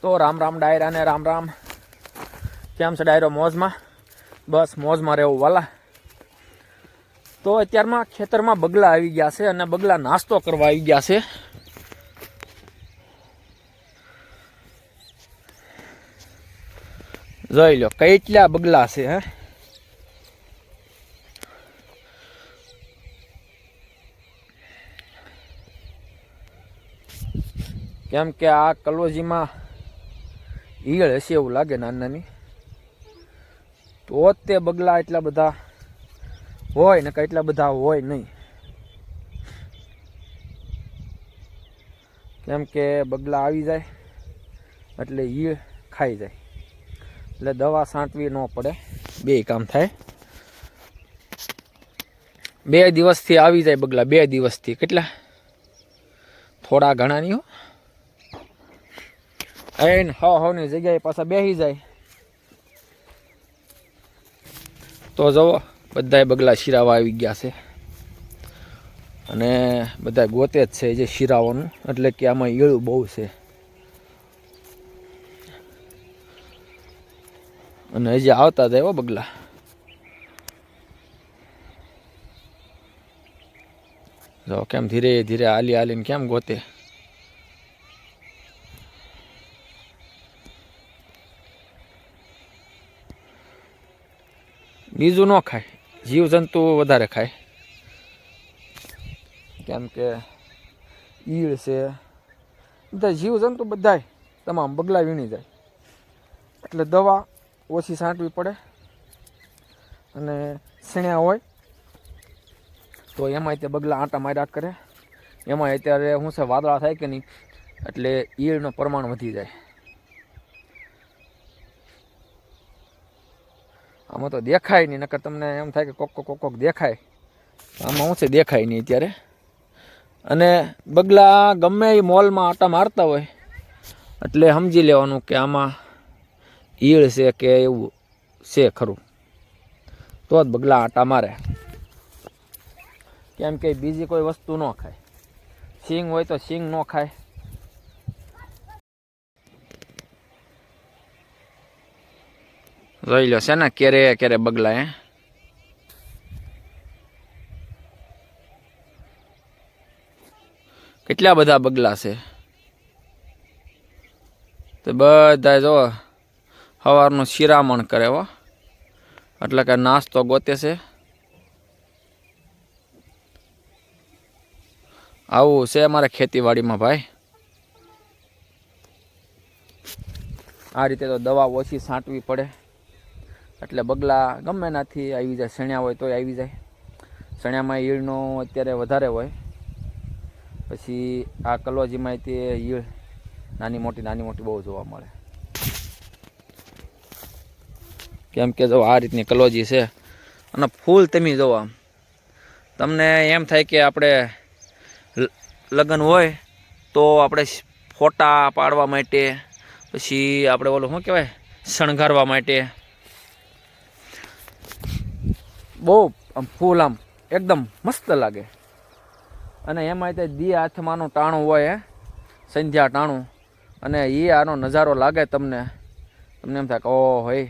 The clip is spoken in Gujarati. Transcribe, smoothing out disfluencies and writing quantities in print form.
તો રામ રામ ડાયરા ને રામ રામ. કેમ છે ડાયરો? મોજમાં? બસ મોજમાં રહેવું વાલા. તો અત્યારમાં ખેતરમાં બગલા આવી ગયા છે અને બગલા નાસ્તો કરવા આવી ગયા છે. જોઈ લો કેટલા બગલા છે. હે કેમ કે આ કલોજીમાં ઈયળ હશે એવું લાગે નાની નાની. તો તે બગલા એટલા બધા હોય ને કેટલા બધા હોય નહીં. કેમ કે બગલા આવી જાય એટલે ઈયળ ખાઈ જાય, એટલે દવા છાંટવી ન પડે, બે કામ થાય. 2 દિવસથી આવી જાય બગલા, 2 દિવસથી. કેટલા? થોડા ઘણા નહીં હો. એને હવની જગ્યાએ પાછા બેસી જાય. તો જુઓ બધાય બગલા શિરાવા આવી ગયા છે અને બધા ગોતે જ છે જે શિરાવાનું, એટલે કે આમાં ઈયળું બહુ છે. અને હજી આવતા જાય હો બગલા. જો કેમ ધીરે ધીરે હાલી હાલીને કેમ ગોતે. બીજું ન ખાય, જીવજંતુ વધારે ખાય. કેમ કે ઈળ છે, બધા જીવજંતુ બધાય તમામ બગલા વીણી જાય, એટલે દવા ઓછી છાંટવી પડે. અને શેણ્યા હોય તો એમાંય તે બગલા આંટા માર્યા કરે. એમાં અત્યારે શું છે, વાદળા થાય કે નહીં, એટલે ઈળનું પ્રમાણ વધી જાય. આમાં તો દેખાય નહીં, નકર તમને એમ થાય કે કોક દેખાય. આમાં શું છે, દેખાય નહીં અત્યારે. અને બગલા ગમે એ મોલમાં આટા મારતા હોય એટલે સમજી લેવાનું કે આમાં ઈળ છે કે એવું છે ખરું, તો જ બગલા આટા મારે. કેમ કે બીજી કોઈ વસ્તુ ન ખાય. સિંગ હોય તો સિંગ ન ખાય. જોઈ લો છે ને ક્યારે ક્યારે બગલા. કેટલા બધા બગલા છે. તો બધા જો સવારનું શિરામણ કરે હો, એટલે કે નાસ્તો ગોતે છે. આવું છે અમારે ખેતીવાડીમાં ભાઈ. આ રીતે તો દવા ઓછી છાંટવી પડે, એટલે બગલા ગમે નાથી આવી જાય. શણ્યા હોય તોય આવી જાય. શણ્યામાં ઈળનો અત્યારે વધારે હોય. પછી આ કલોજીમાં તે ઈળ નાની મોટી બહુ જોવા મળે. કેમ કે જો આ રીતની કલોજી છે. અને ફૂલ તમે જોવો, તમને એમ થાય કે આપણે લગ્ન હોય તો આપણે ફોટા પાડવા માટે, પછી આપણે ઓલું શું કહેવાય, શણગારવા માટે બહુ આમ ફૂલ આમ એકદમ મસ્ત લાગે. અને એમાં તે દી હાથમાંનું ટાણું હોય, સંધ્યા ટાણું, અને એ આનો નજારો લાગે તમને એમ થાય કે ઓ હોય